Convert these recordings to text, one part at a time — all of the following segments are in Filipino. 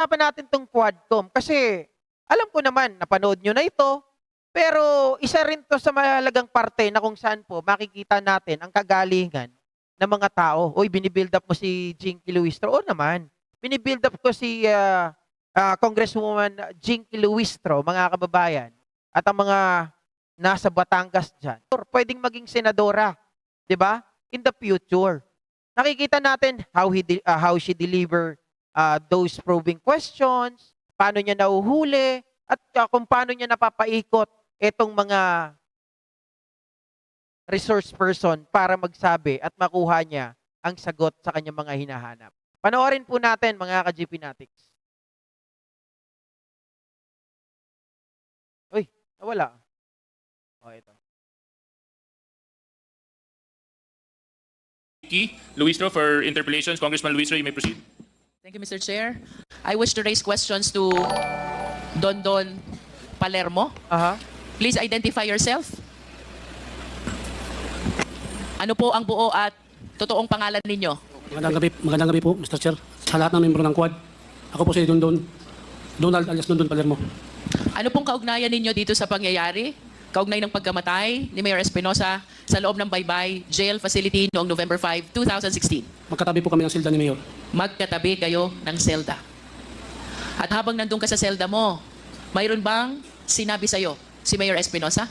Pag-usapan natin 'tong Quadcom kasi alam ko naman napanood niyo na ito, pero isa rin 'to sa mahalagang parte na kung saan po makikita natin ang kagalingan ng mga tao. "Uy, bini-build up mo si Jinky Luistro." Oo naman, bini-build up ko si, Congresswoman Jinky Luistro, mga kababayan, at ang mga nasa Batangas diyan, puwedeng maging senadora, 'di ba, in the future. Nakikita natin how she deliver those probing questions, paano niya nahuhuli, at kung paano niya napapaikot itong mga resource person para magsabi at makuha niya ang sagot sa kanyang mga hinahanap. Panoorin po natin, mga ka-GP Natics. Uy, nawala. Oh, ito. Luistro for interpellations. Congressman Luistro, you may proceed. Thank you, Mr. Chair. I wish to raise questions to Dondon Palermo. Aha. Please identify yourself. Ano po ang buo at totoong pangalan ninyo? Magandang gabi po, Mr. Chair. Sa lahat ng membro ng Quad. Ako po si Donald alias Dondon Palermo. Ano pong kaugnayan ninyo dito sa pangyayari? Kaugnay ng pagkamatay ni Mayor Espinosa sa loob ng Baybay Jail Facility noong November 5, 2016. Magkatabi po kami ng silda ni Mayor. Magkatabi kayo ng selda. At habang nandun ka sa selda mo, mayroon bang sinabi sa'yo si Mayor Espinosa?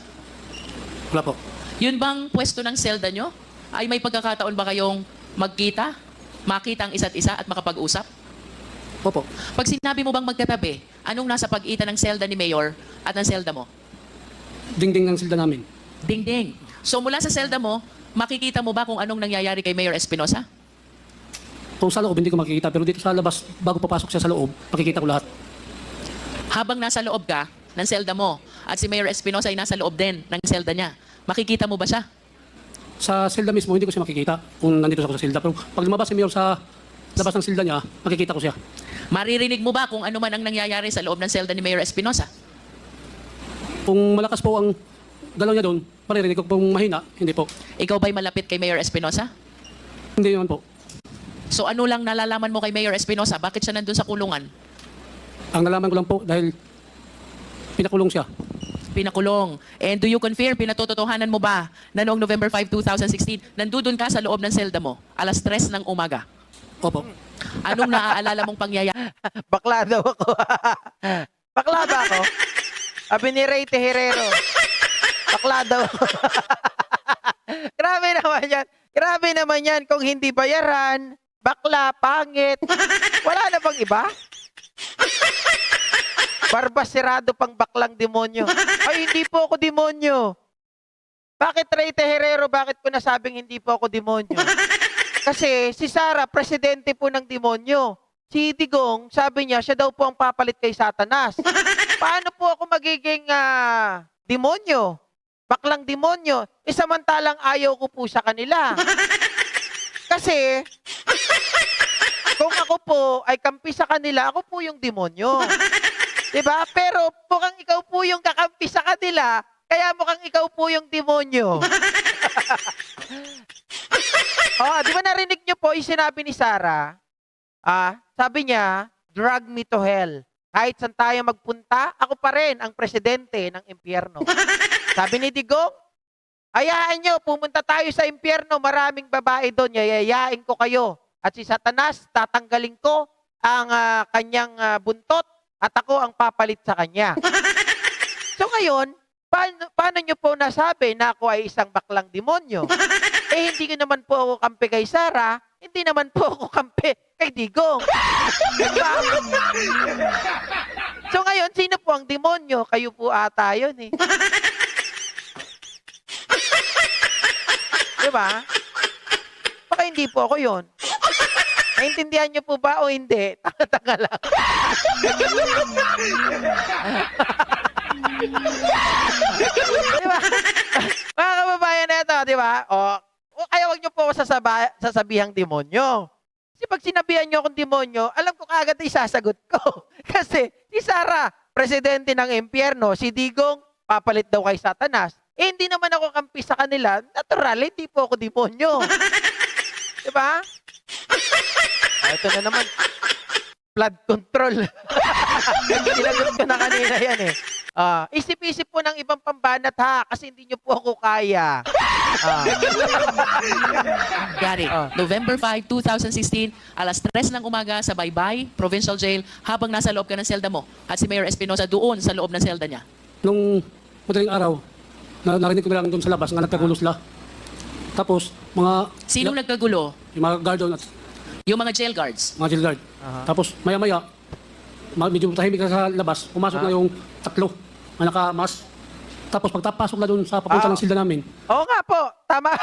Wala po. Yun bang pwesto ng selda nyo? Ay may pagkakataon ba kayong magkita, makita ang isa't isa at makapag-usap? Opo. Pag sinabi mo bang magkatabi, anong nasa pagitan ng selda ni Mayor at ng selda mo? Dingding ng silda namin. Ding-ding. So mula sa selda mo, makikita mo ba kung anong nangyayari kay Mayor Espinosa? Kung sa loob, hindi ko makikita. Pero dito sa labas, bago papasok siya sa loob, makikita ko lahat. Habang nasa loob ka ng selda mo at si Mayor Espinosa ay nasa loob din ng selda niya, makikita mo ba siya? Sa silda mismo, hindi ko siya makikita kung nandito ako sa silda. Pero pag lumabas si Mayor sa labas ng silda niya, makikita ko siya. Maririnig mo ba kung ano man ang nangyayari sa loob ng selda ni Mayor Espinosa? Kung malakas po ang galaw niya doon, maririnig ko. Kung mahina, hindi po. Ikaw ba'y malapit kay Mayor Espinosa? Hindi naman po. So ano lang nalalaman mo kay Mayor Espinosa? Bakit siya nandun sa kulungan? Ang nalaman ko lang po dahil pinakulong siya. Pinakulong. And do you confirm, pinatototohanan mo ba na noong November 5, 2016, nandun ka sa loob ng selda mo, alas 3 ng umaga? Opo. Anong naaalala mong pangyayari? Bakla daw ako. Bakla ba ako? Sabi ni Ray Tejerero. Bakla daw ako. Grabe naman yan. Grabe naman yan kung hindi bayaran, bakla, pangit. Wala na bang iba? Barbasirado pang baklang demonyo. Ay, hindi po ako demonyo. Bakit Ray Tejerero? Bakit ko nasabing hindi po ako demonyo? Kasi si Sara, presidente po ng demonyo. Si Digong, sabi niya, siya daw po ang papalit kay Satanas. Paano po ako magiging demonyo? Baklang demonyo. Samantalang ayaw ko po sa kanila. Kasi, kung ako po ay kampi sa kanila, ako po yung demonyo. Diba? Pero mukhang ikaw po yung kakampi sa kanila, kaya mukhang ikaw po yung demonyo. Di ba narinig niyo po yung sinabi ni Sara? Sabi niya, drag me to hell. Kahit saan tayo magpunta, ako pa rin ang presidente ng impyerno. Sabi ni Digong, hayaan nyo, pumunta tayo sa impyerno, maraming babae doon, yayayain ko kayo. At si Satanas, tatanggalin ko ang kanyang buntot at ako ang papalit sa kanya. So ngayon, paano nyo po nasabi na ako ay isang baklang demonyo? Hindi ko naman po ako kampi kay Sara, hindi naman po ako kampi kay Digong. Diba? So ngayon, sino po ang demonyo? Kayo po ata yun eh. Diba? Baka hindi po ako yun. Naintindihan niyo po ba o hindi? Tanga-tanga lang. Diba? Mga kababayan na ito, diba? Kaya wag niyo po ako sasabihang demonyo. Kasi pag sinabihan niyo akong demonyo, alam ko kaagad na isasagot ko. Kasi si Sara, presidente ng impyerno, si Digong, papalit daw kay Satanas. Hindi naman ako kampi sa kanila. Natural, hindi po ako demonyo. Diba? Ito na naman. flood control. Sinagot ko na kanina yan eh. Isip-isip po ng ibang pambanat ha, kasi hindi nyo po ako kaya. Gary, November 5, 2016, alas 3 ng umaga sa Baybay, Provincial Jail, habang nasa loob ka ng selda mo at si Mayor Espinosa doon sa loob ng selda niya. Nung madaling araw, narinig ko na lang doon sa labas nga nagkagulo sila. Tapos, Sinong nagkagulo? yung mga guard doon at Yung mga jail guards. mga jail guard. Tapos, maya-maya, medyo tahimik na sa labas, pumasok na yung tatlo na naka-mask. Tapos, pagtapasok na doon sa papunta ng silda namin, Oo nga po, tama.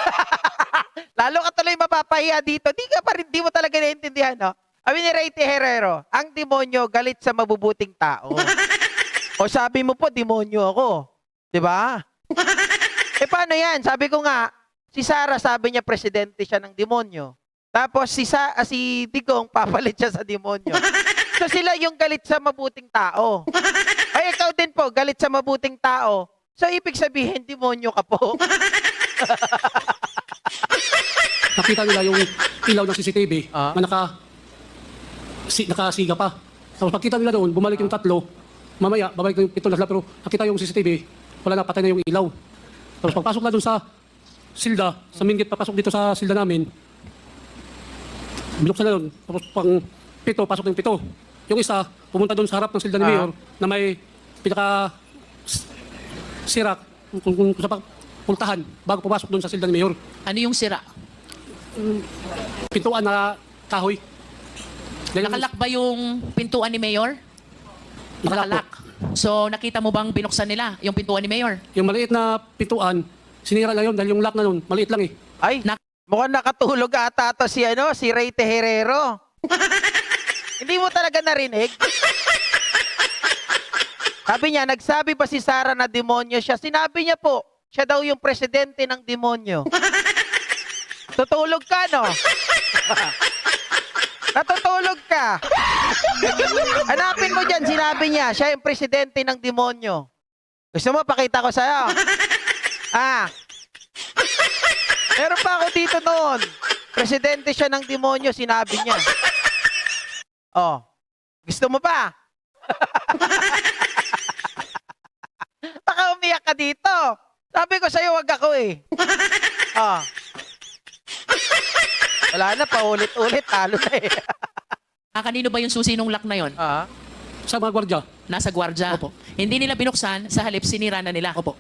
Lalo ka tuloy mapapahiya dito. Di mo talaga naiintindihan, no? Sabi ni Ray Tejerero, ang demonyo galit sa mabubuting tao. O sabi mo po, demonyo ako. Di ba? Paano yan? Sabi ko nga, si Sara sabi niya presidente siya ng demonyo. Tapos si Digong papalit siya sa demonyo. So sila yung galit sa mabuting tao. Ay, ikaw din po, galit sa mabuting tao. So ibig sabihin, demonyo ka po. nakita nila yung ilaw ng CCTV na nakasiga pa. Tapos pagkita nila doon, bumalik yung tatlo. Mamaya, babalik yung pito na sila, pero nakita yung CCTV, wala na, patay na yung ilaw. Tapos pagpasok na doon sa silda, sa main gate, papasok dito sa silda namin, binuksan na doon. Tapos pang pito, pasok na yung pito. Yung isa, pumunta doon sa harap ng silda ni Mayor na may pinaka sirak kung sa pultahan bago pumasok doon sa silda ni Mayor. Ano yung sira? Pintuan na kahoy. Dahil Nakalak ba yung pintuan ni Mayor? Nakalak. So, nakita mo bang binuksan nila yung pintuan ni Mayor? yung maliit na pintuan, sinira lang yun dahil yung lock na nun, maliit lang eh. Ay, mukhang nakatulog ata to si Ray Tejerero. Hindi mo talaga narinig? Sabi niya, nagsabi ba si Sara na demonyo siya? Sinabi niya po, siya daw yung presidente ng demonyo. Tutulog ka, no? Natutulog ka. Hanapin mo dyan, sinabi niya, siya yung presidente ng demonyo. Gusto mo, pakita ko sa'yo. Meron pa ako dito noon. Presidente siya ng demonyo, sinabi niya. Oh, gusto mo pa? Baka umiyak ka dito. Sabi ko sa'yo, wag ako eh. Wala na, paulit-ulit, talo na eh. Kanino ba yung susi nung lock na yon? Sa mga gwardya. Nasa gwardya. Opo. Hindi nila binuksan, sa halip sinira na nila. Opo.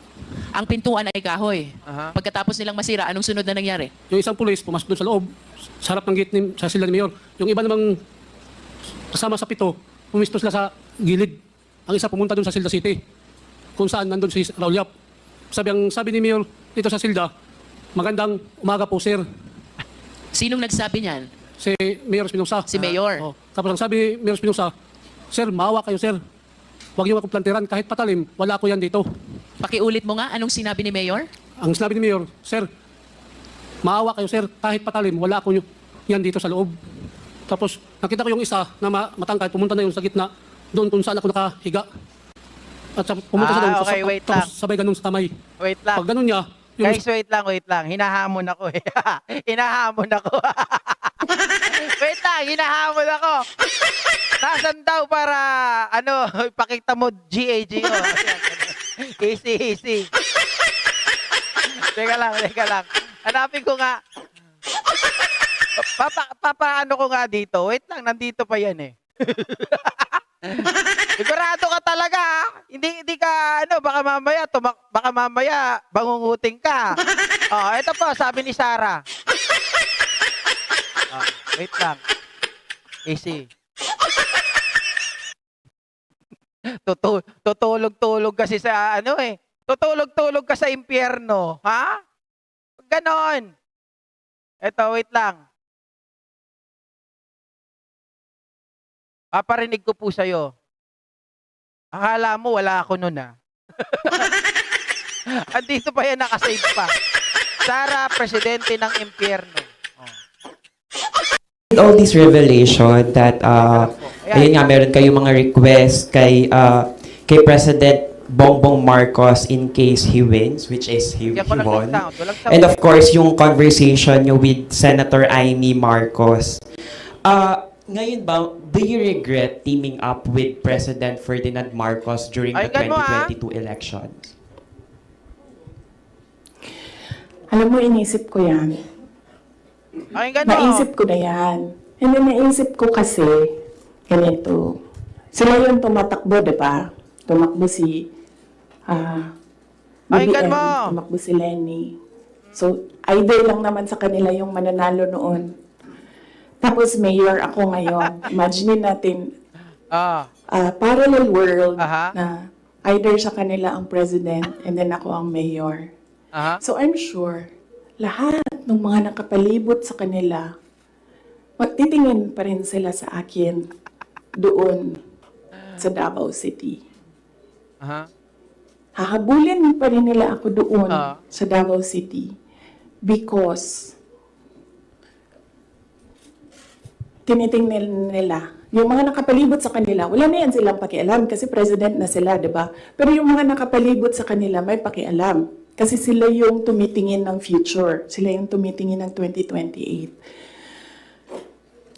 Ang pintuan ay kahoy. Pagkatapos nilang masira, anong sunod na nangyari? Yung isang pulis, pumasok doon sa loob, sa harap ng gate sa silda ni Mayor. Yung iba namang kasama sa pito, pumisto sila sa gilid. Ang isa pumunta doon sa Silda City, kung saan nandun si Raul Yap. Sabi ni Mayor dito sa Silda, magandang umaga po, sir. Sinong nagsabi niyan? Si Mayor Espinosa. Si Mayor. Tapos ang sabi ni Mayor Espinosa, sir, maawa kayo, sir. Huwag niyo akong plantiran, kahit patalim, wala ko yan dito. Pakiulit mo nga, anong sinabi ni Mayor? Ang sinabi ni Mayor, sir, maawa kayo, sir, kahit patalim, wala ko yan dito sa loob. Tapos nakita ko yung isa na matangkad, pumunta na yung sa gitna, doon kung saan ako nakahiga. At pumunta siya doon, okay, wait lang. tapos sabay ganun sa kamay. Wait lang. Pag ganun niya, yung Guys, wait lang. Hinahamon ako eh. Hinahamon ako. Wait lang, hinahamon ako. Nasaan daw para, ipakita mo GAG. Easy. Teka lang. Hanapin ko nga. Papaano ko nga dito? Wait lang, nandito pa yan eh. Sigurado ka talaga ha? Hindi ka, baka mamaya bangunguting ka. Ito po, sabi ni Sara. Wait lang. Easy. Tutulog-tulog kasi sa Tutulog-tulog ka sa impyerno. Ha? Ganon. Ito, wait lang. Paparinig ko po sa'yo. Akala mo wala ako nun Andito pa yan, nakasave pa. Sara, presidente ng impyerno. All this revelation that ayun nga, meron kayong mga request kay President Bongbong Marcos in case he wins, which is he won. And of course, yung conversation nyo with Senator Amy Marcos. Ngayon ba, do you regret teaming up with President Ferdinand Marcos during the Ay, ganun, 2022 elections? Alam mo, inisip ko yan. Ay, gano. Naisip ko na yan. And then naisip ko kasi, ganito. Sila yung tumatakbo, di ba? Tumakbo si Ay, BBM, mo. tumakbo si Lenny. So, idol lang naman sa kanila yung mananalo noon. Tapos mayor ako ngayon. Imagine natin, Ah. parallel world Aha. na either sa kanila ang president and then ako ang mayor. Aha. So I'm sure, lahat ng mga nakapalibot sa kanila, magtitingin pa rin sila sa akin doon sa Davao City. Aha. Hahabulin pa rin nila ako doon Ah. sa Davao City because tinitingnan nila. Yung mga nakapalibot sa kanila, wala na yan silang pakialam kasi president na sila, di ba? Pero yung mga nakapalibot sa kanila, may pakialam. Kasi sila yung tumitingin ng future. Sila yung tumitingin ng 2028.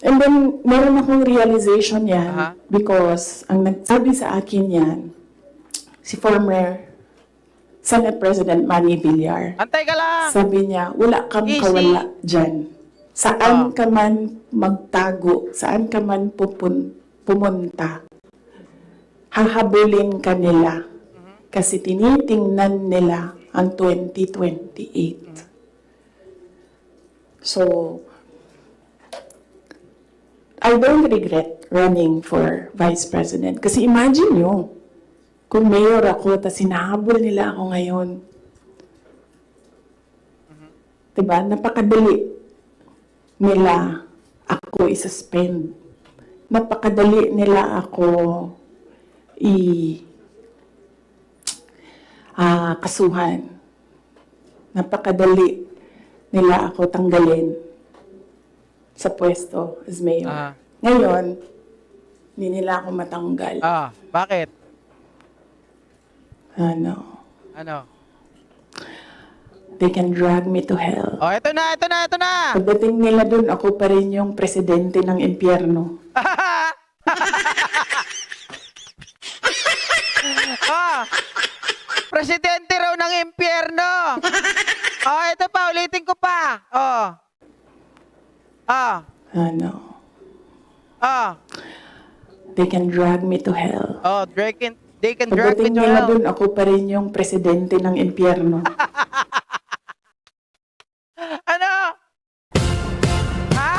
And then, meron akong realization yan Aha. because ang nagsabi sa akin yan, si former Senate President Manny Villar. Antay ka lang. Sabi niya, wala kang Easy. kawala dyan. Saan ka man magtago, saan ka man pumunta, hahabulin ka nila. Kasi tinitingnan nila ang 2028. So, I don't regret running for Vice President. Kasi imagine nyo, kung mayor ako, tapos hinahabol nila ako ngayon. Diba? Napakadali nila ako i-suspend. Napakadali nila ako kasuhan. Napakadali nila ako tanggalin sa pwesto as mayor. Ah. Ngayon, hindi nila ako matanggal. Ah, bakit? Ano? Ano? They can drag me to hell. Oh, ito na. Pagdating nila dun, ako pa rin yung presidente ng impyerno. Ah! Presidente raw ng impyerno. Oh, ito pa, ulitin ko pa. Oh. Ah. Ano? Ah. They can drag me to hell. Oh, they can drag me Pagdating to nila hell. dun, ako pa rin yung presidente ng impyerno. Ano? Ha?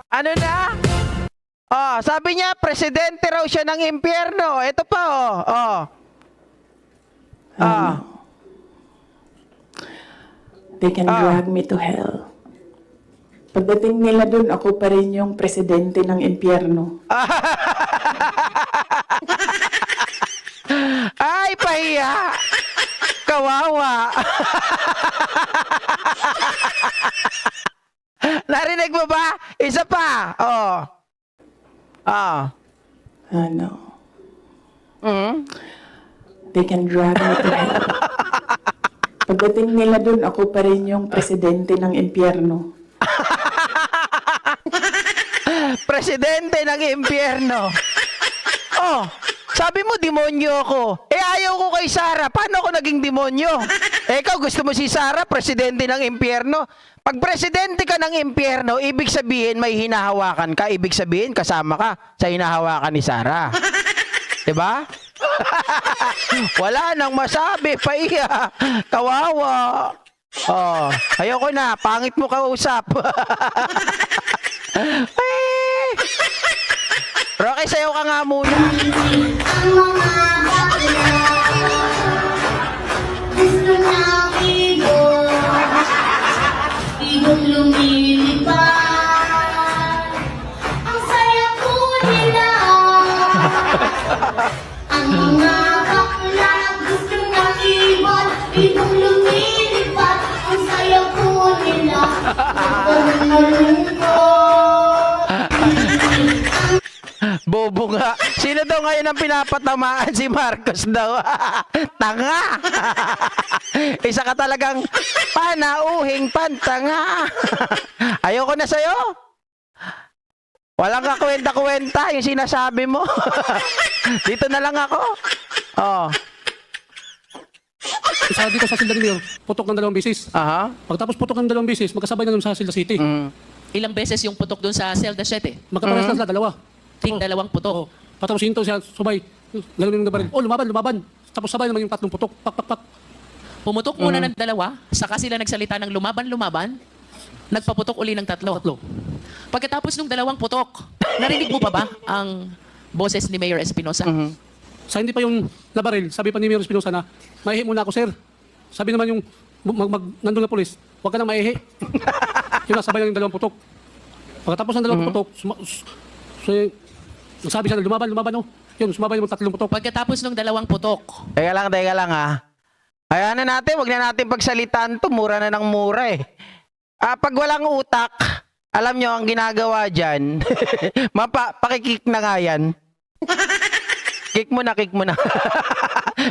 Ano na? Oh, sabi niya, presidente raw siya ng impyerno. Ito pa, oh. Oh. Ah. They can drag me to hell. Pagdating nila dun, ako pa rin yung presidente ng impyerno. Ay, pahiya. Kawawa. Narinig mo ba? Isa pa. Oh. Ah. Ano? Mm. They can drag me to hell. Pagdating nila dun, ako pa rin yung presidente ng impyerno. Presidente ng impyerno. Oh, sabi mo demonyo ako. Eh ayaw ko kay Sara. Paano ako naging demonyo? Eh ikaw gusto mo si Sara, presidente ng impyerno. Pag presidente ka ng impyerno, ibig sabihin may hinahawakan ka. Ibig sabihin kasama ka sa hinahawakan ni Sara. 'Di ba? Wala nang masabi, paiya. Kawawa. Oh, ayoko na. Pangit mo kausap. Ay! Rocky, sayo ka nga muna. Ang mga bakla gusto ng igong lumilipad. Ang saya po nila. Ang mga bakla gusto ng igong lumilipad. Ang saya po nila. Ang malungkot. Bobo nga. Sino daw ngayon ang pinapatamaan? Si Marcos daw. Tanga. Isa ka talagang panauhing pantanga. Ayoko na sa'yo. Walang kakwenta-kwenta yung sinasabi mo. Dito na lang ako. Oh. Isa dito sa silda ni Mayor, putok ng 2 beses. Aha. Pagtapos putok ng 2 beses, magkasabay na doon sa Silda City. Ilang beses yung putok doon sa Celda 7? Magkapares lang sila, dalawa. Ting dalawang putok. Oo. Patapos hinto siya, subay. Gano'n yung baril. Oh, lumaban. Tapos sabay naman yung 3 putok. Pak. Pumutok muna ng dalawa, saka sila nagsalita ng lumaban, nagpaputok uli ng 3. 3. Pagkatapos ng 2 putok, narinig mo pa ba ang boses ni Mayor Espinosa? Sa hindi pa yung nabaril, sabi pa ni Mayor Espinosa na, maihi muna ako, sir. Sabi naman yung nandun na polis, huwag ka nang maihi. Yun na, sabay lang yung 2 putok. Pagkatapos ng 2 putok, sabi siya na lumaban, oh. Yun, sumabay yung 3 putok. Pagkatapos ng 2 putok, Teka lang ha. Hayaan na natin, wag na natin pagsalitaan to. Mura na ng mura eh. Pag walang utak, alam nyo, ang ginagawa dyan, pakikik na nga yan. Kick mo na.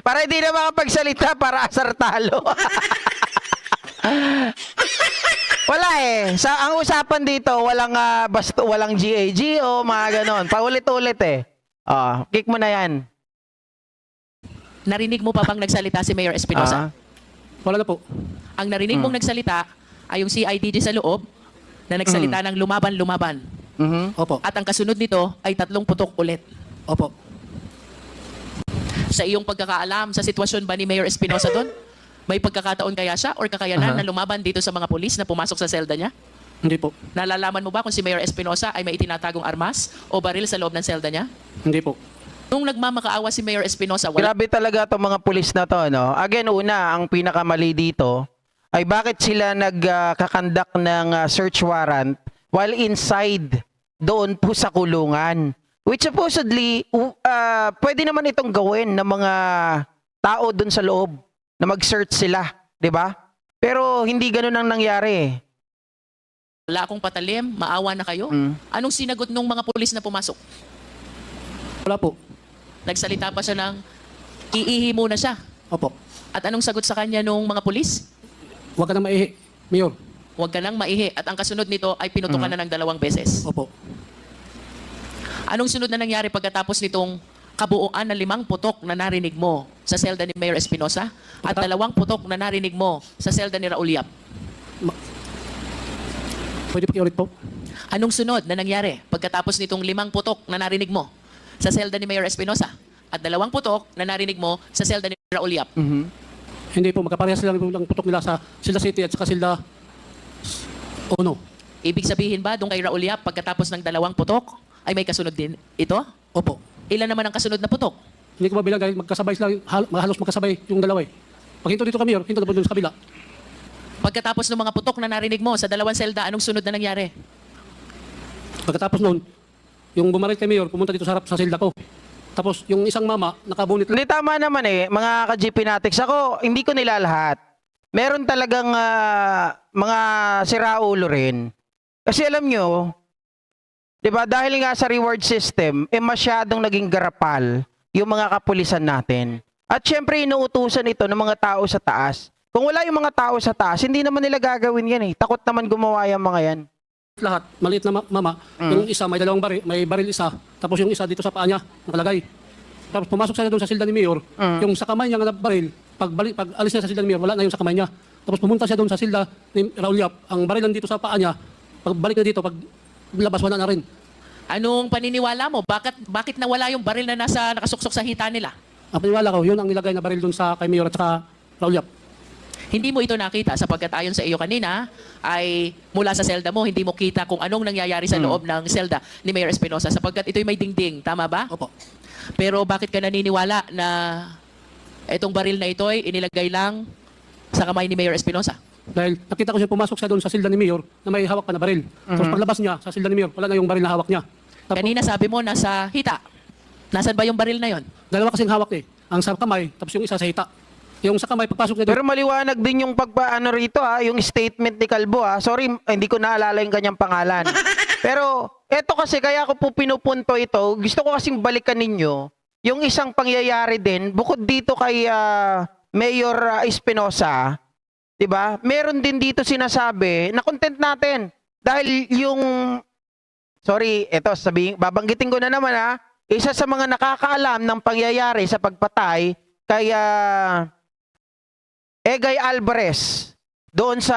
Para hindi na makapagsalita, para asar talo. Wala eh. Ang usapan dito, walang GAGO, mga ganon. Paulit-ulit eh. Kick mo na yan. narinig mo pa bang nagsalita si Mayor Espinosa? Wala na po. Ang narinig mong nagsalita ay yung CIDG sa loob na nagsalita ng lumaban. Opo. At ang kasunod nito ay 3 putok ulit. Opo. Sa iyong pagkakaalam, sa sitwasyon ba ni Mayor Espinosa doon? May pagkakataon kaya siya or kakayanan na lumaban dito sa mga pulis na pumasok sa selda niya? Hindi po. Nalalaman mo ba kung si Mayor Espinosa ay may itinatagong armas o baril sa loob ng selda niya? Hindi po. Nung nagmamakaawa si Mayor Espinosa, wala Grabe talaga itong mga pulis na to, no? Again, una, ang pinakamali dito ay bakit sila nagkakandak ng search warrant while inside doon po sa kulungan. Which supposedly, pwede naman itong gawin ng mga tao doon sa loob na mag-search sila, di ba? Pero hindi ganun ang nangyari. wala akong patalim, maawa na kayo. Anong sinagot nung mga pulis na pumasok? Wala po. Nagsalita pa siya ng iihi muna siya. Opo. At anong sagot sa kanya nung mga pulis? Huwag ka na maihi, Mayor. Huwag ka nang maihi. At ang kasunod nito ay pinutukan na ng 2 beses. Opo. Anong sunod na nangyari pagkatapos nitong kabuuan na 5 putok na narinig mo sa selda ni Mayor Espinosa at 2 putok na narinig mo sa selda ni Raul Yap? Pwede pa ulit po? Anong sunod na nangyari pagkatapos nitong 5 putok na narinig mo sa selda ni Mayor Espinosa at 2 putok na narinig mo sa selda ni Raul Yap? Hindi po. Magkaparehas lang ng putok nila sa Silda City at saka Silda Ono. Ibig sabihin ba doon kay Raul Yap pagkatapos ng 2 putok ay may kasunod din ito? Opo. Ilan naman ang kasunod na putok? Hindi ko mabilang dahil magkasabay sila, halos magkasabay yung dalawa eh. Pag hinto dito kami, hinto na po doon sa kabila. Pagkatapos ng mga putok na narinig mo sa 2 selda, anong sunod na nangyari? Pagkatapos noon, yung bumaril kay Mayor, pumunta dito sa harap sa silda ko. Tapos yung isang mama, nakabunit lang. Hindi, tama naman eh, mga ka-GP Natics. Ako, hindi ko nila lahat. Meron talagang mga siraulo rin. Kasi alam nyo, di ba, dahil nga sa reward system, masyadong naging garapal yung mga kapulisan natin. At syempre, inuutusan ito ng mga tao sa taas. Kung wala yung mga tao sa taas, hindi naman nila gagawin yan eh. Takot naman gumawa yung mga yan. Lahat, maliit na mama. Yung isa, may 2 baril, may baril isa. Tapos yung isa dito sa paa niya, nakalagay. Tapos pumasok siya doon sa silda ni Mayor. Yung sa kamay niya na baril, pag alis niya sa silda ni Mayor, wala na yung sa kamay niya. Tapos pumunta siya doon sa silda ni Raul Yap. Ang baril nandito sa paa niya, pagbalik na dito, pag labas, wala na rin. Anong paniniwala mo? Bakit nawala yung baril na nakasuksok sa hita nila? Ang paniwala ko, yun ang nilagay na baril doon sa kay Mayor at saka Raul Yap. Hindi mo ito nakita sapagkat ayon sa iyo kanina ay mula sa selda mo, hindi mo kita kung anong nangyayari sa loob ng selda ni Mayor Espinosa sapagkat ito'y may dingding. Tama ba? Opo. Pero bakit ka naniniwala na itong baril na ito'y inilagay lang sa kamay ni Mayor Espinosa? Dahil nakita ko siya pumasok siya doon sa silda ni Mayor na may hawak pa na baril. Tapos paglabas niya sa silda ni Mayor, wala na yung baril na hawak niya. Tapos, Kanina sabi mo nasa hita. Nasaan ba yung baril na yon? 2 kasing hawak eh. Ang sa kamay, tapos yung isa sa hita. Yung sa kamay, pagpasok niya doon, Pero maliwanag din yung pagpaano rito yung statement ni Calvo Sorry, hindi ko naalala yung kanyang pangalan. Pero eto kasi kaya ko po pinupunto ito, gusto ko kasing balikan ninyo yung isang pangyayari din, bukod dito kay Mayor Espinosa, 'di ba? Meron din dito sinasabi na content natin dahil yung eto babanggitin ko na naman isa sa mga nakakaalam ng pangyayari sa pagpatay kay Egay Alvarez doon sa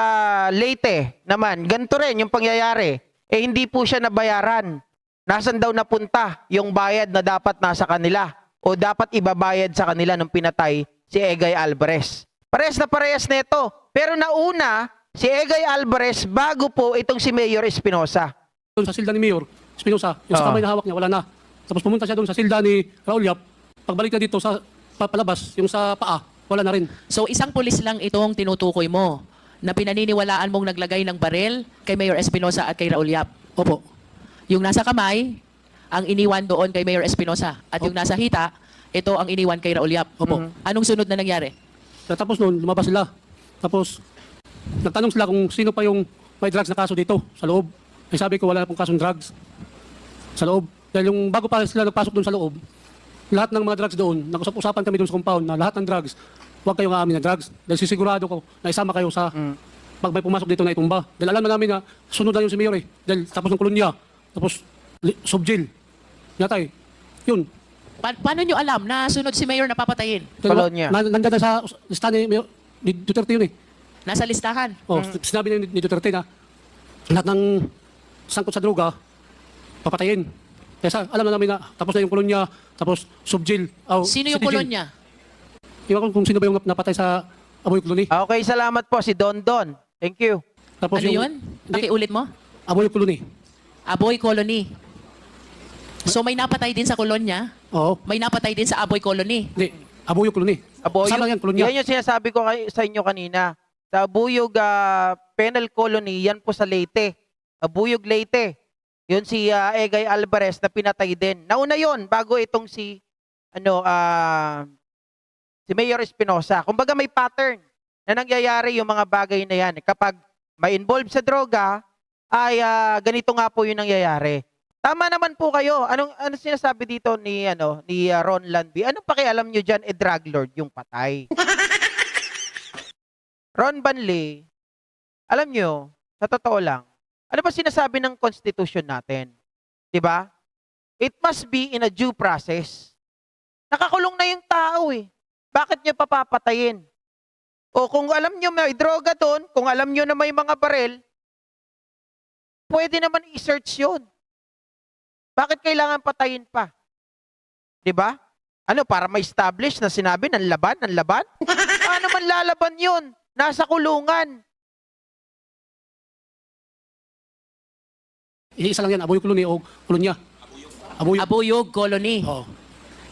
Leyte naman. Ganito rin yung pangyayari. Hindi po siya nabayaran. Nasaan daw napunta yung bayad na dapat nasa kanila o dapat ibabayad sa kanila nung pinatay si Egay Alvarez. Parehas na ito. Pero nauna si Egay Alvarez bago po itong si Mayor Espinosa. Doon sa silda ni Mayor Espinosa, yung sa kamay na hawak niya, wala na. Tapos pumunta siya doon sa silda ni Raul Yap. Pagbalik na dito sa palabas, yung sa paa, wala na rin. So isang pulis lang itong tinutukoy mo na pinaniniwalaan mong naglagay ng barel kay Mayor Espinosa at kay Raul Yap. Opo. Yung nasa kamay, ang iniwan doon kay Mayor Espinosa. At yung nasa hita, ito ang iniwan kay Raul Yap. Opo. Anong sunod na nangyari? Tapos noon, lumabas sila. Tapos, nagtanong sila kung sino pa yung may drugs na kaso dito, sa loob. Ay sabi ko, wala na pong kasong drugs sa loob. Dahil yung bago pa sila nagpasok doon sa loob, lahat ng mga drugs doon, nag-usap-usapan kami doon sa compound na lahat ng drugs, huwag kayong aamin na drugs. Dahil sisigurado ko na isama kayo sa pag may pumasok dito na itumba. Dahil alam na namin na sunod na yung si Mayor eh. Dahil tapos ng kolonya, tapos subjail. Yatay. Yun. Paano nyo alam na sunod si Mayor na papatayin? Kolonya. Nandiyan na sa listahan ni Mayor, ni Duterte yun eh. Nasa listahan. Sinabi ni Duterte na lahat ng sangkot sa droga, papatayin. Kaya alam na namin na tapos na yung kolonya, tapos subjail. Sino yung kolonya? Iwan ko kung sino ba yung napatay sa Aboy Colony. Okay, salamat po si Don Don. Thank you. Tapos Ano yun? Pakiulit mo? Aboy Colony. Aboy Colony. So may napatay din sa kolonya, Oo. may napatay din sa Aboy Colony. Hindi. Aboy Colony. Kasama yan, kolonya. Yan yung sinasabi ko sa inyo kanina. Sa Abuyog Penal Colony, yan po sa Leyte. Abuyog Leyte. Yun si Egay Alvarez na pinatay din. Nauna yun, bago itong si Mayor Espinosa. Kumbaga may pattern na nangyayari yung mga bagay na yan. Kapag may involved sa droga, ay ganito nga po yung nangyayari. Tama naman po kayo. Ano sinasabi dito ni Ron Lanby? Anong pakialam nyo dyan, drug lord yung patay? Ron Banley, alam nyo, sa totoo lang, ano ba sinasabi ng Constitution natin? 'Di ba? It must be in a due process. Nakakulong na yung tao eh. Bakit nyo papapatayin? O kung alam nyo may droga doon, kung alam nyo na may mga barel, pwede naman i-search yun. Bakit kailangan patayin pa? 'Di ba? Ano, para ma-establish na sinabi ng laban? Paano man lalaban yun? Nasa kulungan. Isa lang yan, Aboy Colony o kolonya. Aboy. Abuyog Colony. Oo.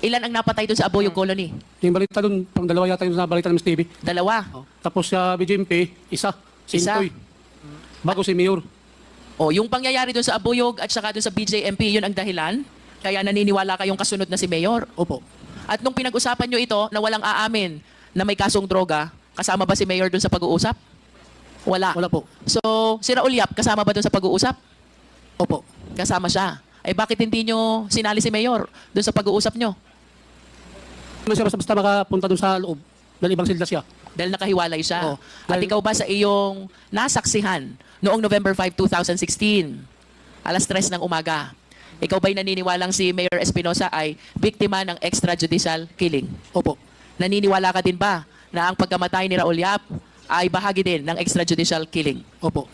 Ilan ang napatay doon sa Abuyog Colony? Yung balita doon, pang dalawa yata yung nabalita ng Miss TV. Dalawa. Tapos sa BJMP, isa. Si Isa. Intoy. Bago si Mayor. O, yung pangyayari doon sa Abuyog at saka doon sa BJMP, yun ang dahilan. Kaya naniniwala kayong kasunod na si Mayor. Opo. At nung pinag-usapan nyo ito na walang aamin na may kasong droga, kasama ba si Mayor doon sa pag-uusap? Wala. Wala po. So, si Raul Yap, kasama ba doon sa pag-uusap? Opo. Kasama siya. Eh bakit hindi nyo sinali si Mayor doon sa pag-uusap nyo? Naman siya basta makapunta doon sa loob. Dahil ibang silda siya. Dahil nakahiwalay siya. Oo. At ikaw ba sa iyong nasaksihan noong November 5, 2016, alas 3 ng umaga, ikaw ba'y naniniwalang si Mayor Espinosa ay biktima ng extrajudicial killing? Opo. Naniniwala ka din ba na ang pagkamatay ni Raul Yap ay bahagi din ng extrajudicial killing? Opo.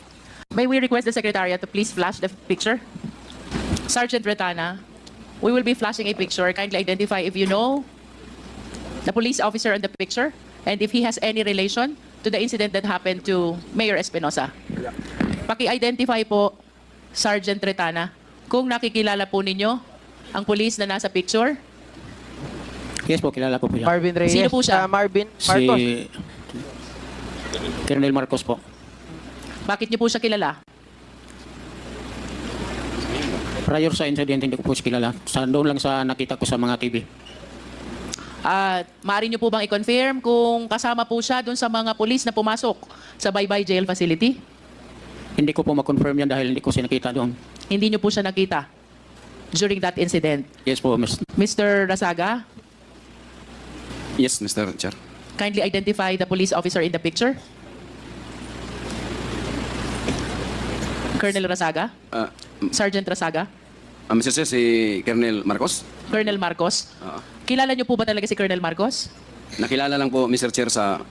May we request the Secretariat to please flash the picture? Sergeant Retana, we will be flashing a picture. Kindly identify if you know the police officer on the picture and if he has any relation to the incident that happened to Mayor Espinosa. Paki-identify po, Sergeant Retana, kung nakikilala po ninyo ang police na nasa picture. Yes po, kilala ko po siya. Marvin Reyes. Sino po siya? Marcos. Si Colonel Marcos po. Bakit niyo po siya kilala? Prior sa incident, hindi ko po siya kilala. Doon lang sa nakita ko sa mga TV. At maaari niyo po bang i-confirm kung kasama po siya doon sa mga police na pumasok sa Baybay Jail Facility? Hindi ko po ma-confirm yan dahil hindi ko siya nakita doon. Hindi niyo po siya nakita during that incident. Yes po, Mr. Rasaga, Yes, Mr. Chair. kindly identify the police officer in the picture. Colonel Rasaga? Uh, Sergeant Rasaga? Mr. Chair, si Colonel Marcos. Colonel Marcos? Kilala niyo po ba talaga si Colonel Marcos? Nakilala lang po, Mr. Chair, sa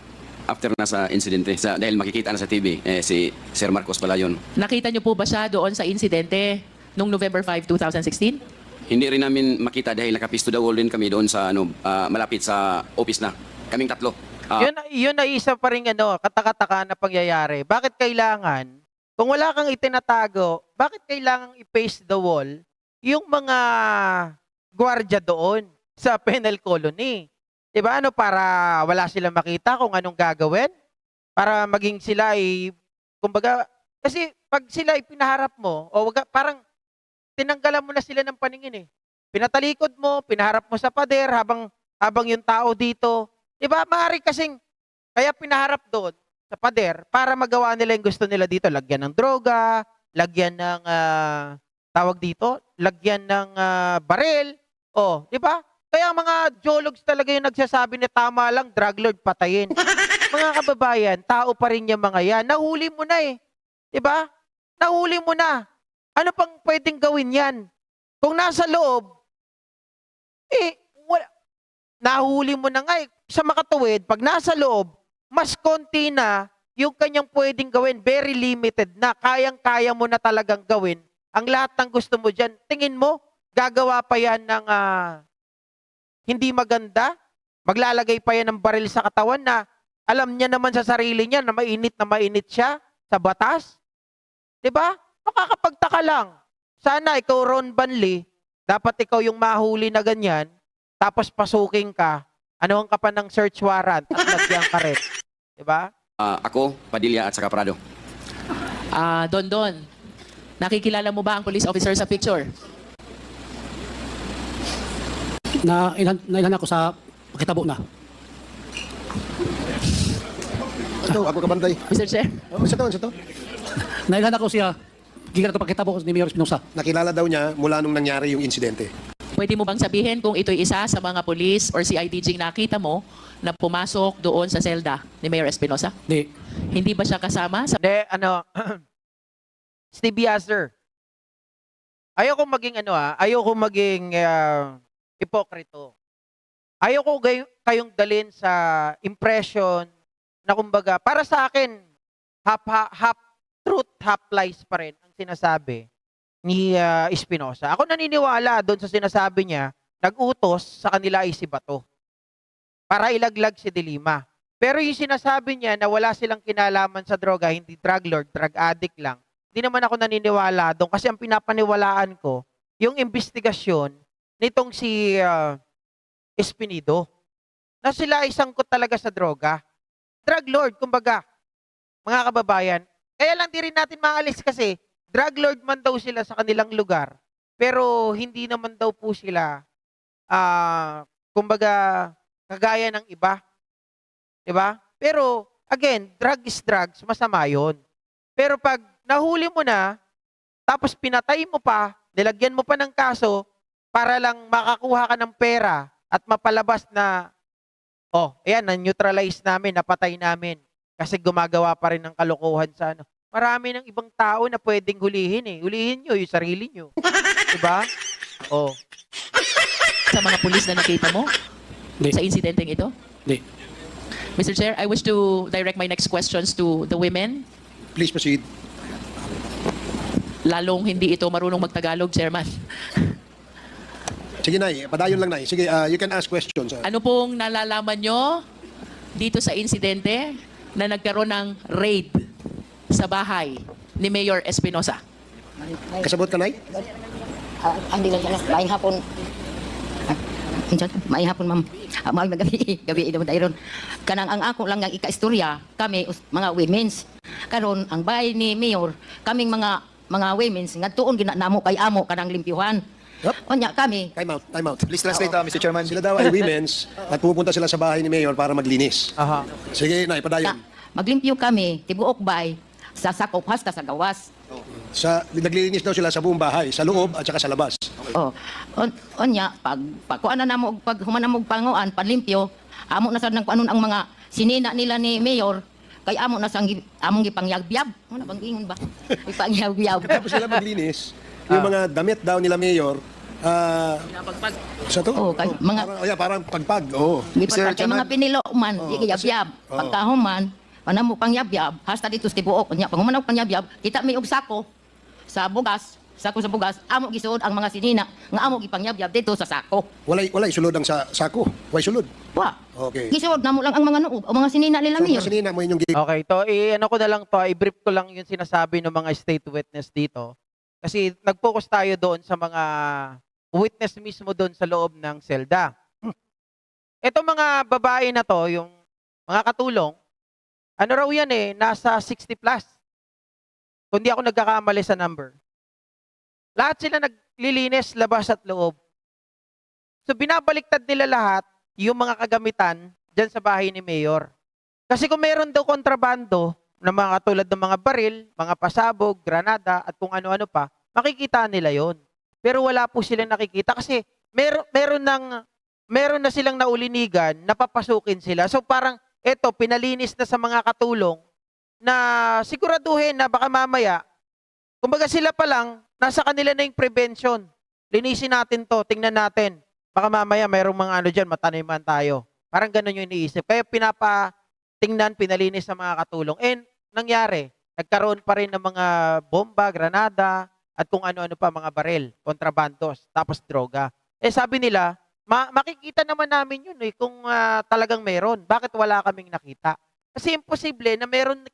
after na sa insidente. Dahil makikita na sa TV, si Sir Marcos pala yun. Nakita niyo po ba siya doon sa insidente noong November 5, 2016? Hindi rin namin makita dahil nakapisto daw din kami doon sa malapit sa office na. Kaming tatlo. Yun na isa pa rin katakataka na pangyayari. Bakit kailangan, kung wala kang itinatago, bakit kailangan i-paste the wall yung mga gwardiya doon sa penal colony? Diba? Para wala silang makita kung anong gagawin? Para maging sila ay, kumbaga, kasi pag sila ay pinaharap mo, parang tinanggalan mo na sila ng paningin eh. Pinatalikod mo, pinaharap mo sa pader habang yung tao dito. Diba? Maaari kasing, kaya pinaharap doon sa pader para magawa nila yung gusto nila dito. Lagyan ng droga, lagyan ng, tawag dito, lagyan ng baril. Diba? Kaya mga geologs talaga yung nagsasabi na tama lang, drug lord patayin. Mga kababayan, tao pa rin yung mga yan. Nahuli mo na eh. Diba? Nahuli mo na. Ano pang pwedeng gawin yan? Kung nasa loob, nahuli mo na nga eh. Sa makatuwid, pag nasa loob, mas konti na yung kanyang pwedeng gawin. Very limited na. Kayang-kaya mo na talagang gawin. Ang lahat ng gusto mo dyan, tingin mo, gagawa pa yan ng hindi maganda? Maglalagay pa yan ng baril sa katawan na alam niya naman sa sarili niya na mainit siya sa batas? Diba? Makakapagtaka lang. Sana ikaw, Ron Banley, dapat ikaw yung mahuli na ganyan, tapos pasuking ka, anuhan ka pa ng search warrant at lagyan ka rin. Diba? Ako, Padilla at saka Prado. Don, nakikilala mo ba ang police officer sa picture? Nailhan ako sa pakitabo na. Ito, ako kabantay. Mr. Chair? Sa to. Nailhan ako siya, gigat ko pakitabo ni Mayor Espinosa. Nakilala daw niya mula nung nangyari yung insidente. Pwede mo bang sabihin kung ito'y isa sa mga police or CIDG nakita mo na pumasok doon sa selda ni Mayor Espinosa? Di. Hindi ba siya kasama sa... Hindi, Steve Yasser. Ayoko maging hipokrito. Ayoko kayong dalin sa impression na kumbaga, para sa akin, half truth, half lies pa rin ang sinasabi ni Espinosa. Ako naniniwala doon sa sinasabi niya, nag-utos sa kanila ay si Bato para ilaglag si De Lima. Pero yung sinasabi niya na wala silang kinalaman sa droga, hindi drug lord, drug addict lang, hindi naman ako naniniwala doon kasi ang pinapaniwalaan ko, yung investigasyon nitong si Espinido, na sila ay sangkot talaga sa droga. Drug lord, kumbaga, mga kababayan. Kaya lang di rin natin maalis kasi drug lord man daw sila sa kanilang lugar, pero hindi naman daw po sila, kumbaga, kagaya ng iba. Diba? Pero, again, drug is drugs, masama yun. Pero pag nahuli mo na, tapos pinatay mo pa, nilagyan mo pa ng kaso, para lang makakuha ka ng pera at mapalabas na, ayan, na-neutralize namin, napatay namin. Kasi gumagawa pa rin ng kalokohan sa ano. Marami ng ibang tao na pwedeng hulihin eh. Hulihin nyo yung sarili nyo. Diba? sa mga pulis na nakita mo Di. sa insidenteng ito? Di. Mr. Chair, I wish to direct my next questions to the women. Please proceed. Lalong hindi ito marunong magtagalog, Chairman. Sige, Nay. Padayon lang, Nay. Sige, you can ask questions. Ano pong nalalaman nyo dito sa insidente na nagkaroon ng raid sa bahay ni Mayor Espinosa? Kasabot ka, Nay? Hindi lang sana. Maayong hapon. Maayong hapon, ma'am. Maayong gabi ito dayron. Kanang ang ako lang ng ika-istorya, kami mga women's. Karon ang bahay ni Mayor, kaming mga women's ngadtuon ginanamo kay amo kanang limpyuhan. Onya kami. Time out. Please translate, Mr. Chairman. Sila daw ay women's at pupunta sila sa bahay ni Mayor para maglinis. Aha. Sige, Nay, padayon. Maglimpyo kami, tibuok bay. sa sakop hasta sa gawas. Naglilinis daw sila sa buong bahay, sa loob at saka sa labas. Oh, onya pag kuan na mo pag humana mo panguan panlimpyo, amo na sad nang kuanon ang mga sinina nila ni mayor kay amo na sang among gipangyab-yab. Ano bang ingon ba? Ipangyab-yab. Tapos sila maglinis, yung mga damit daw nila mayor, sa to? Oh, kay mga parang pagpag. Oh. gipagpag kay mga pinilo man, di giyab-yab. Pagkahuman, panamo pangyab-yab, hasta dito sa tibuok nya pag humana og pangyab-yab, kita may og sako sa bugas. Sako sa bugas, amo gisuod ang mga sinina nga amo gipangyab-yab dito sa sako. Walay sulod ang sa sako. Way sulod. Wa. Okay. Gisuod namo lang ang mga nuod o mga sinina nila So, mayor. mga sinina mo inyong Okay, ano ko na lang to, i-brief ko lang yung sinasabi ng mga state witness dito. Kasi nag-focus tayo doon sa mga witness mismo doon sa loob ng selda. Ito mga babae na to, yung mga katulong, ano raw yan nasa 60 plus. Kung di ako nagkakamali sa number. Lahat sila naglilinis labas at loob. So binabaliktad nila lahat yung mga kagamitan dyan sa bahay ni Mayor. Kasi kung meron daw kontrabando na mga katulad ng mga baril, mga pasabog, granada at kung ano-ano pa, makikita nila yon. Pero wala po silang nakikita kasi meron na silang naulinigan, napapasukin sila. So parang eto, pinalinis na sa mga katulong na siguraduhin na baka mamaya, kumbaga sila pa lang, nasa kanila na yung prevention. Linisin natin to, tingnan natin. Baka mamaya mayroong mga ano dyan, mataniman tayo. Parang ganun yung iniisip. Kaya pinapatingnan, pinalinis sa mga katulong. And nangyari, nagkaroon pa rin ng mga bomba, granada, at kung ano-ano pa, mga baril, kontrabandos, tapos droga. Sabi nila, makikita naman namin yun kung talagang meron. Bakit wala kaming nakita? Kasi imposible na meron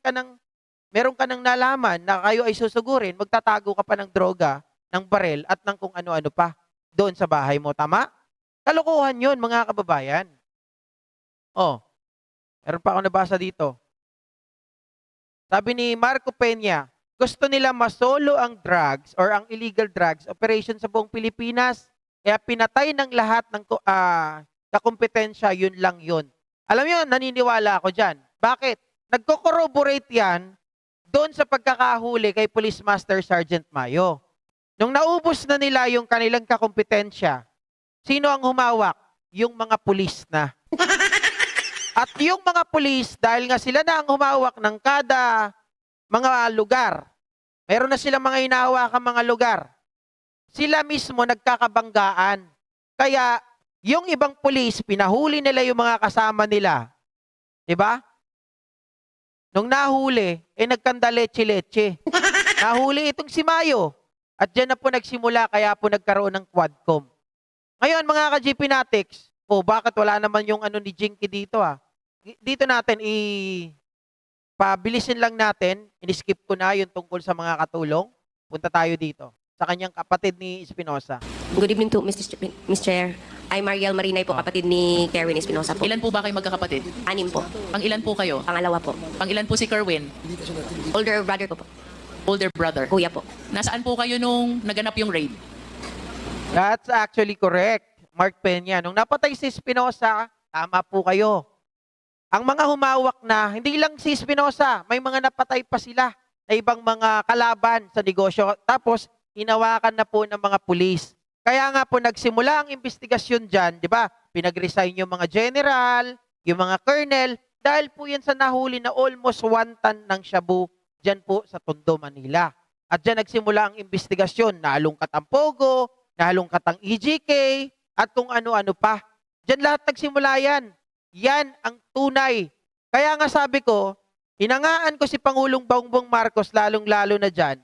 ka ng nalaman na kayo ay susugurin, magtatago ka pa ng droga, ng baril, at ng kung ano-ano pa doon sa bahay mo. Tama? Kalokohan yun, mga kababayan. Meron pa ako nabasa dito. Sabi ni Marco Peña, gusto nila masolo ang drugs or ang illegal drugs operation sa buong Pilipinas. Kaya pinatay ng lahat ng kakumpetensya, yun lang yun. Alam niyo, naniniwala ako dyan. Bakit? Nagko-corroborate yan doon sa pagkakahuli kay Police Master Sergeant Mayo. Nung naubos na nila yung kanilang kakumpetensya, sino ang humawak? Yung mga pulis na. At yung mga pulis, dahil nga sila na ang humawak ng kada mga lugar, meron na silang mga hinahawakang mga lugar, sila mismo nagkakabanggaan. Kaya yung ibang pulis, pinahuli nila yung mga kasama nila. Diba? Nung nahuli, nagkanda leche-leche. Nahuli itong si Mayo. At dyan na po nagsimula, kaya po nagkaroon ng Quadcom. Ngayon, mga ka-GP Natics, bakit wala naman yung ano ni Jinky dito Dito natin, pabilisin lang natin, in-skip ko na yung tungkol sa mga katulong. Punta tayo dito, sa kanyang kapatid ni Espinosa. Good evening to Mr. Chair. I'm Mariel Marinay po, kapatid ni Kerwin Espinosa po. Ilan po ba kayo magkakapatid? 6 po. Pang ilan po kayo? Pangalawa po. Pang ilan po si Kerwin? Older brother ko po. Older brother. Kuya po. Nasaan po kayo nung naganap yung raid? That's actually correct, Mark Peña. Nung napatay si Espinosa, tama po kayo. Ang mga humawak na, hindi lang si Espinosa, may mga napatay pa sila na ibang mga kalaban sa negosyo. Tapos, hinawakan na po ng mga pulis. Kaya nga po nagsimula ang investigasyon dyan, di ba? Pinag-resign yung mga general, yung mga colonel, dahil po yan sa nahuli na almost 1 ton ng shabu dyan po sa Tondo, Manila. At dyan nagsimula ang investigasyon, naalungkat ang Pogo, naalungkat ang EJK, at kung ano-ano pa. Dyan lahat nagsimula yan. Yan ang tunay. Kaya nga sabi ko, hinangaan ko si Pangulong Bongbong Marcos lalong-lalo na dyan.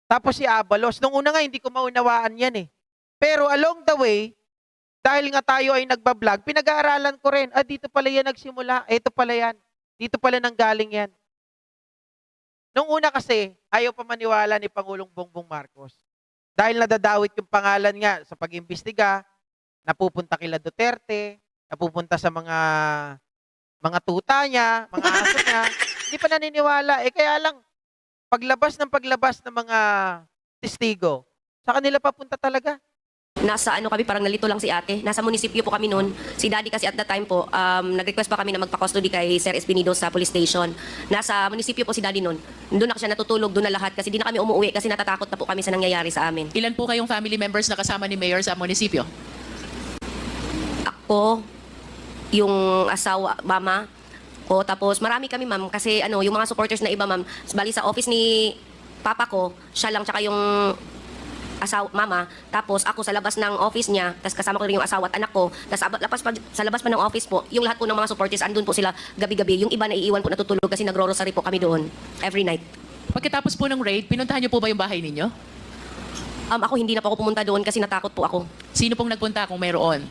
Tapos si Abalos. Nung una nga, hindi ko maunawaan yan Pero along the way, dahil nga tayo ay nagbablog, pinag-aaralan ko rin, dito pala yan nagsimula, ito pala yan, dito pala nanggaling yan. Nung una kasi, ayaw pa maniwala ni Pangulong Bongbong Marcos. Dahil nadadawit yung pangalan nga sa pag-imbestiga, napupunta kila Duterte, napupunta sa mga tuta niya, mga aso niya, hindi pa naniniwala. Kaya lang, paglabas ng mga testigo, sa kanila papunta talaga. nasa ano kami, parang nalito lang si ate. Nasa munisipyo po kami noon. Si daddy kasi at that time po, nag-request pa kami na magpa-custody kay Sir Espinido sa police station. Nasa munisipyo po si daddy noon. Doon na siya natutulog, doon na lahat kasi di na kami umuwi kasi natatakot na po kami sa nangyayari sa amin. Ilan po kayong family members na kasama ni Mayor sa munisipyo? Ako, yung asawa, mama ko, tapos marami kami ma'am kasi ano, yung mga supporters na iba ma'am, bali sa office ni papa ko, siya lang tsaka yung asawa, mama, tapos ako sa labas ng office niya, tapos kasama ko rin yung asawa at anak ko, tapos sa labas pa ng office po, yung lahat po ng mga supporters, andun po sila gabi-gabi, yung iba naiiwan po natutulog kasi nagro-rosary po kami doon, every night. Pagkatapos po ng raid, pinuntahan niyo po ba yung bahay ninyo? Ako hindi na po ako pumunta doon kasi natakot po ako. Sino pong nagpunta kung mayroon?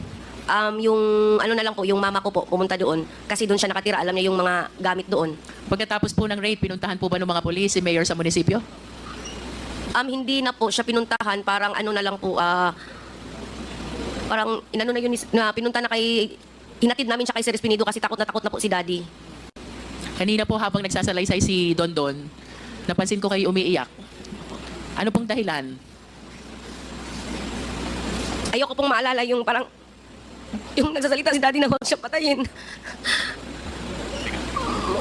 Yung ano na lang po, yung mama ko po pumunta doon kasi doon siya nakatira, alam niya yung mga gamit doon. Pagkatapos po ng raid, pinuntahan po ba ng mga polis si Mayor sa munisipyo? Hindi na po siya pinuntahan, parang ano na lang po, parang inano na yun, na pinunta na kay, hinatid namin siya kay Sir Espinido kasi takot na po si daddy. Kanina po habang nagsasalaysay si Don Don, napansin ko kayo umiiyak. Ano pong dahilan? Ayoko pong maalala yung parang, yung nagsasalita si daddy na huwag siya patayin.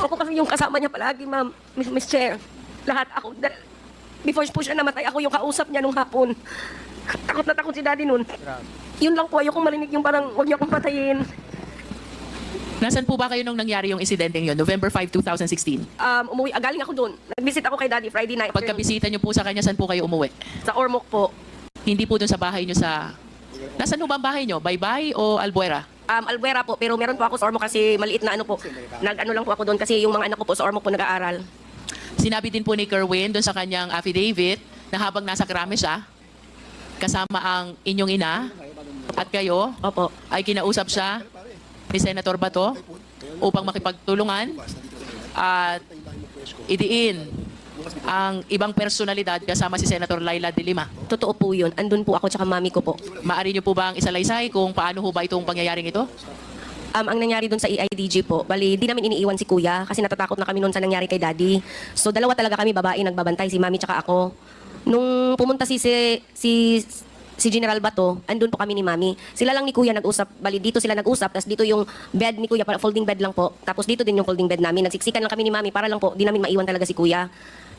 Ako kasi yung kasama niya palagi, ma'am, Miss Chair. Lahat ako, before po siya namatay, ako yung kausap niya nung hapon. Takot na takot si daddy nun. Yun lang po, ayoko marinig yung parang huwag niya akong patayin. Nasaan po ba kayo nung nangyari yung insidente yun? November 5, 2016? Umuwi, galing ako doon. Nag-visit ako kay daddy Friday night. Pagkabisita niyo po sa kanya, saan po kayo umuwi? Sa Ormoc po. Hindi po dun sa bahay niyo sa... Nasaan po ba ang bahay niyo? Baybay o Albuera? Albuera po, pero meron po ako sa Ormoc kasi maliit na ano po. Nag-ano lang po ako doon kasi yung mga anak ko po sa Ormoc po nag-aaral. Sinabi din po ni Kerwin doon sa kanyang affidavit na habang nasa Krame siya, kasama ang inyong ina at kayo, Opo. ay kinausap siya ni Senator Bato upang makipagtulungan at idiin ang ibang personalidad kasama si Senator Laila de Lima. Totoo po yun. Andun po ako tsaka mami ko po. Maari niyo po ba ang isalaysay kung paano ho ba itong pangyayaring ito? Ang nangyari doon sa EIDG po, bali, di namin iniiwan si kuya kasi natatakot na kami noon sa nangyari kay daddy. So, dalawa talaga kami babae nagbabantay, si mami tsaka ako. Nung pumunta si General Bato, andun po kami ni mami. Sila lang ni kuya nag-usap, bali, dito sila nag-usap, tapos dito yung bed ni kuya, folding bed lang po. Tapos dito din yung folding bed namin. Nagsiksikan lang kami ni mami para lang po, di namin maiwan talaga si kuya.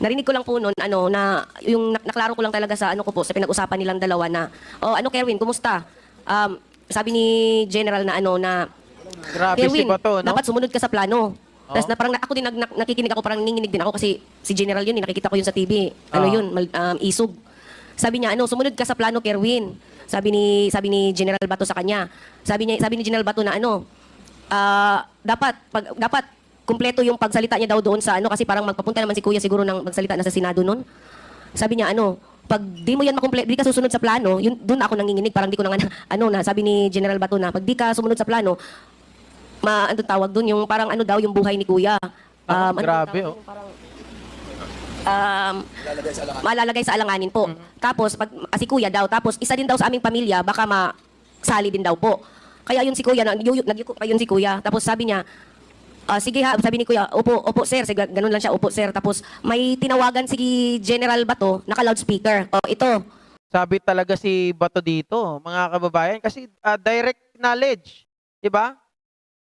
Narinig ko lang po noon, na yung naklaro ko lang talaga sa ano ko po, sa pinag-usapan nilang dalawa na, Kerwin, kumusta? Sabi ni General na Grabe si Kerwin, Bato, no? dapat sumunod ka sa plano. Tapos na parang ako din nakikinig ako, parang nanginginig din ako kasi si General yun, nakikita ko yun sa TV. Isog. Sabi niya, sumunod ka sa plano, Kerwin. Sabi ni General Bato sa kanya. Sabi ni General Bato na dapat kumpleto yung pagsalita niya daw doon sa kasi parang magpapunta naman si Kuya siguro ng magsalita na sa Senado noon. Sabi niya pag di mo yan makumpleto, di ka susunod sa plano, yun doon ako nanginginig, parang di ko na sabi ni General Bato na pag di ka sumunod sa plano, tawag doon yung parang daw yung buhay ni Kuya. Grabe, malalagay sa alanganin po. Tapos pag si Kuya daw, tapos isa din daw sa aming pamilya, baka masali din daw po. Kaya yun si Kuya, nagyuko pa yun si Kuya. Tapos sabi niya, sige ha, sabi ni Kuya, opo sir, ganun lang siya, opo sir. Tapos may tinawagan si General Bato, naka-loudspeaker. Ito. Sabi talaga si Bato dito, mga kababayan, kasi direct knowledge, di ba?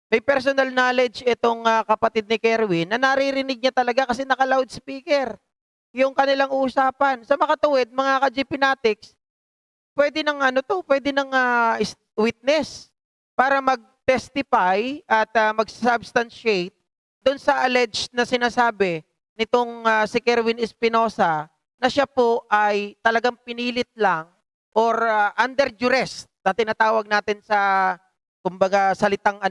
May personal knowledge itong kapatid ni Kerwin na naririnig niya talaga kasi naka-loudspeaker yung kanilang usapan. Sa makatuwid, mga ka-GP Natics, pwede nang witness para mag-testify at mag-substantiate doon sa alleged na sinasabi nitong si Kerwin Espinosa na siya po ay talagang pinilit lang or under duress na tinatawag natin sa kumbaga salitang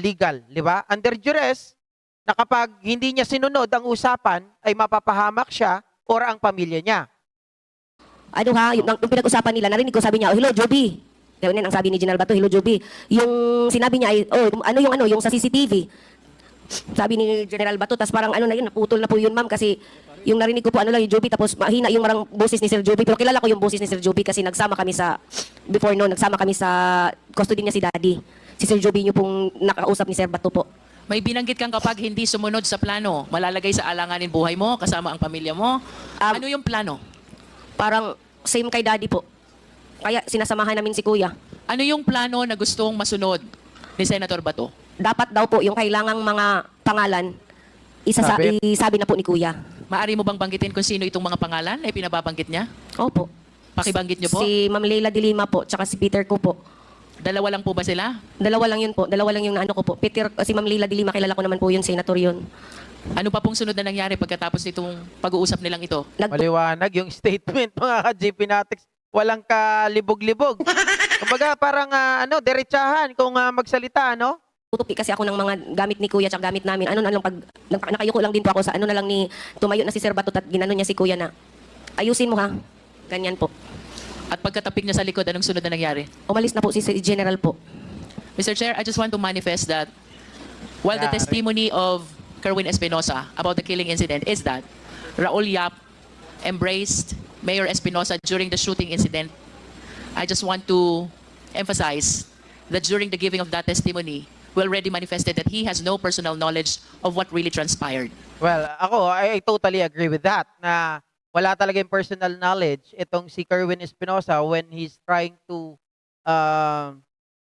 legal, di ba? Under duress na kapag hindi niya sinunod ang usapan ay mapapahamak siya or ang pamilya niya. Yung pinag-usapan nila, narinig ko sabi niya, hello Joby. Kaya ang sabi ni General Bato, hello Joby. Yung sinabi niya ay, yung sa CCTV. Sabi ni General Bato, tas parang naputol na po yun ma'am kasi yung narinig ko po yung Joby, tapos mahina yung marang boses ni Sir Joby, pero kilala ko yung boses ni Sir Joby kasi nagsama kami sa custody niya si Daddy. Si Sir Joby yung pong nakausap ni Sir Bato po. May binanggit kang kapag hindi sumunod sa plano, malalagay sa alanganin buhay mo, kasama ang pamilya mo. Ano yung plano? Parang same kay Daddy po. Kaya sinasamahan namin si Kuya. Ano yung plano na gustong masunod ni Senator Bato? Dapat daw po yung kailangang mga pangalan, Sabi? isabi na po ni Kuya. Maari mo bang banggitin kung sino itong mga pangalan na pinababanggit niya? Opo. Pakibanggit niyo po. Si Ma'am Leila de Lima po, tsaka si Peter ko po. Dalawa lang po ba sila? Dalawa lang yun po. Dalawa lang yung naano ko po. Peter, si Ma'am Leila de Lima, kilala ko naman po yun, senator yun. Ano pa pong sunod na nangyari pagkatapos nitong pag-uusap nilang ito? Maliwanag yung statement mga ka-GP Natics. Walang kalibog-libog. Kumbaga parang diretsahan kung magsalita, no? Tutupi kasi ako ng mga gamit ni Kuya tsaka gamit namin. Ano na lang pag nakayuko lang din po ako sa ano na lang ni tumayo na si Sir Bato at ginano niya si Kuya na ayusin mo ha. Ganyan po. At pagkatapik niya sa likod, anong sunod na nangyari? Umalis na po si General po. Mr. Chair, I just want to manifest that while the Yeah. testimony of Kerwin Espinosa about the killing incident is that Raul Yap embraced Mayor Espinosa during the shooting incident, I just want to emphasize that during the giving of that testimony, we already manifested that he has no personal knowledge of what really transpired. Well, ako, I totally agree with that na wala talaga yung personal knowledge itong si Kerwin Espinosa when he's trying to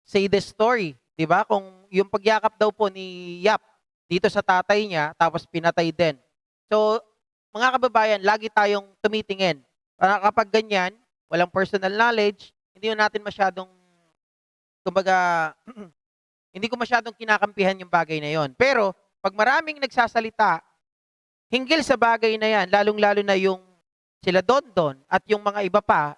say this story. Diba? Kung yung pagyakap daw po ni Yap dito sa tatay niya, tapos pinatay din. So, mga kababayan, lagi tayong tumitingin. Kapag ganyan, walang personal knowledge, hindi natin masyadong, kumbaga, hindi ko masyadong kinakampihan yung bagay na yon. Pero, pag maraming nagsasalita, hinggil sa bagay na yan, lalong-lalo na yung sila Dondon at yung mga iba pa,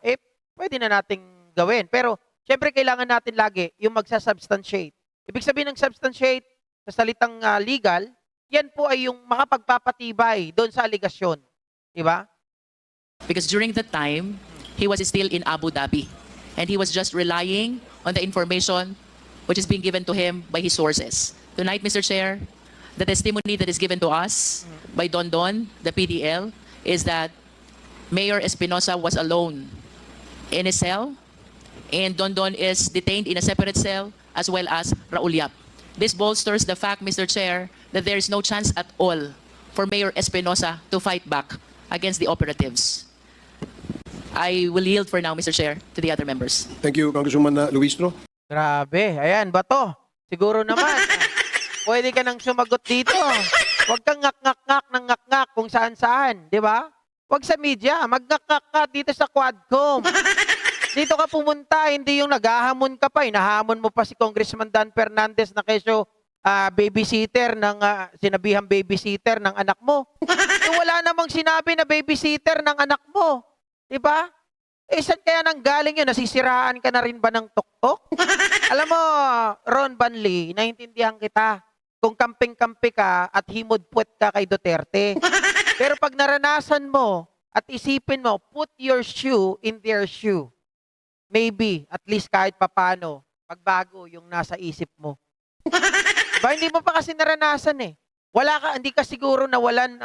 pwede na nating gawin. Pero, syempre, kailangan natin lagi yung magsasubstantiate. Ibig sabihin ng substantiate sa salitang legal, yan po ay yung makapagpapatibay doon sa aligasyon. Diba? Because during that time, he was still in Abu Dhabi. And he was just relying on the information which is being given to him by his sources. Tonight, Mr. Chair, the testimony that is given to us by Don Don, the PDL, is that Mayor Espinosa was alone in his cell, and Don Don is detained in a separate cell, as well as Raul Yap. This bolsters the fact, Mr. Chair, that there is no chance at all for Mayor Espinosa to fight back against the operatives. I will yield for now, Mr. Chair, to the other members. Thank you, Congresswoman Luistro. Grabe. Ayan, Bato. Siguro naman, pwede ka nang sumagot dito. Huwag kang ngak-ngak-ngak ng ngak-ngak kung saan-saan. Di ba? Huwag sa media. Mag-ngak-ngak ka dito sa Quadcom. Dito ka pumunta, hindi yung naghahamon ka pa. Nahamon mo pa si Congressman Dan Fernandez na kesyo babysitter ng, sinabihang babysitter ng anak mo. Wala namang sinabi na babysitter ng anak mo. Diba? Saan kaya nang galing yun? Nasisiraan ka na rin ba ng tuktok? Alam mo, Ron Banley, naintindihan kita kung kamping-kampi ka at himod-puwet ka kay Duterte. Pero pag naranasan mo at isipin mo, put your shoe in their shoe. Maybe, at least kahit papano, magbago yung nasa isip mo. Diba? Hindi mo pa kasi naranasan eh. Hindi ka siguro nawalan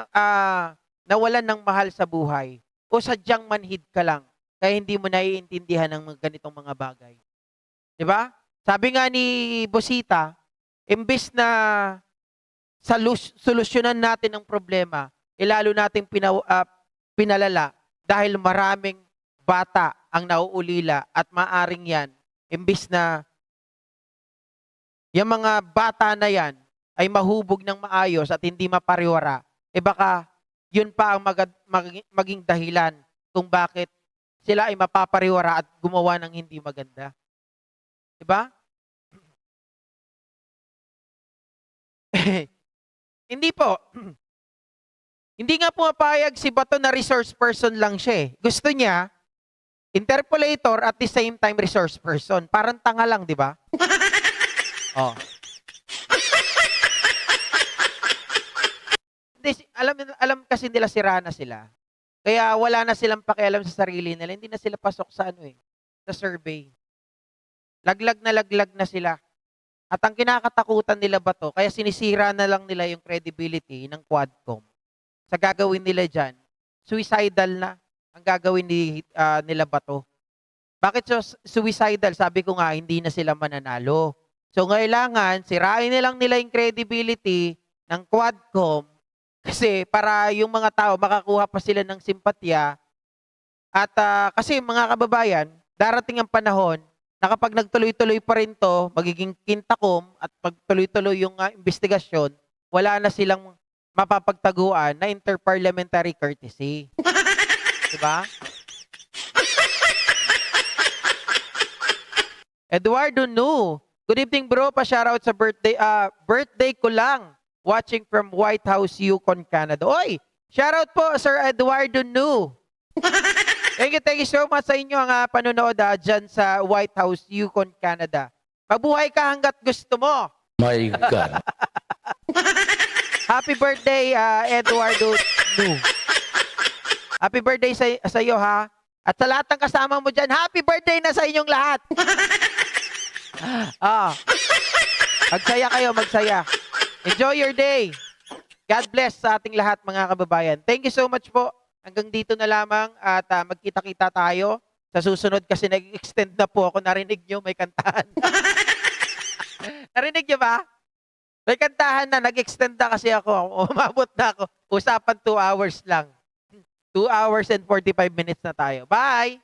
ng mahal sa buhay. O sadyang manhid ka lang, kaya hindi mo naiintindihan ng ganitong mga bagay. Diba? Sabi nga ni Bosita, imbes na solusyonan natin ang problema, lalo nating pinalala dahil maraming bata ang nauulila at maaring yan, imbes na yung mga bata na yan ay mahubog ng maayos at hindi mapariwara, baka yun pa ang maging dahilan kung bakit sila ay mapapariwara at gumawa ng hindi maganda. Diba? Hindi po. Hindi nga pumapayag si Bato na resource person lang siya eh. Gusto niya, interpolator at the same time resource person. Parang tanga lang, di ba? Oh. Alam kasi nila sira na sila. Kaya wala na silang pakialam sa sarili nila. Hindi na sila pasok sa sa survey. Laglag na sila. At ang kinakatakutan nila ba to, kaya sinisira na lang nila yung credibility ng Quadcom. Sa gagawin nila dyan, suicidal na ang gagawin nila ba to. Bakit suicidal? Sabi ko nga, hindi na sila mananalo. So kailangan, sirain na lang nila yung credibility ng Quadcom kasi para yung mga tao makakuha pa sila ng simpatya. At kasi mga kababayan, darating ang panahon na kapag nagtuloy-tuloy pa rin to, magiging kintakom at pagtuloy-tuloy yung investigasyon, wala na silang mapapagtaguan na interparliamentary courtesy. Diba? Eduardo Nu. Good evening bro, pa-shoutout sa birthday. Birthday ko lang. Watching from White House, Yukon, Canada. Oy! Shoutout po, Sir Eduardo Nu. Thank you so much sa inyo ang panonood dyan sa White House, Yukon, Canada. Mabuhay ka hanggat gusto mo. My God. Happy birthday, Eduardo Nu. Happy birthday sa iyo, ha? At sa lahat ng kasama mo dyan, happy birthday na sa inyong lahat. Magsaya kayo, magsaya. Enjoy your day. God bless sa ating lahat, mga kababayan. Thank you so much po. Hanggang dito na lamang at magkita-kita tayo. Sa susunod kasi nag-extend na po ako. Narinig nyo, may kantahan. Narinig nyo ba? May kantahan na, nag-extend na kasi ako. Umabot na ako. Usapan 2 hours lang. 2 hours and 45 minutes na tayo. Bye!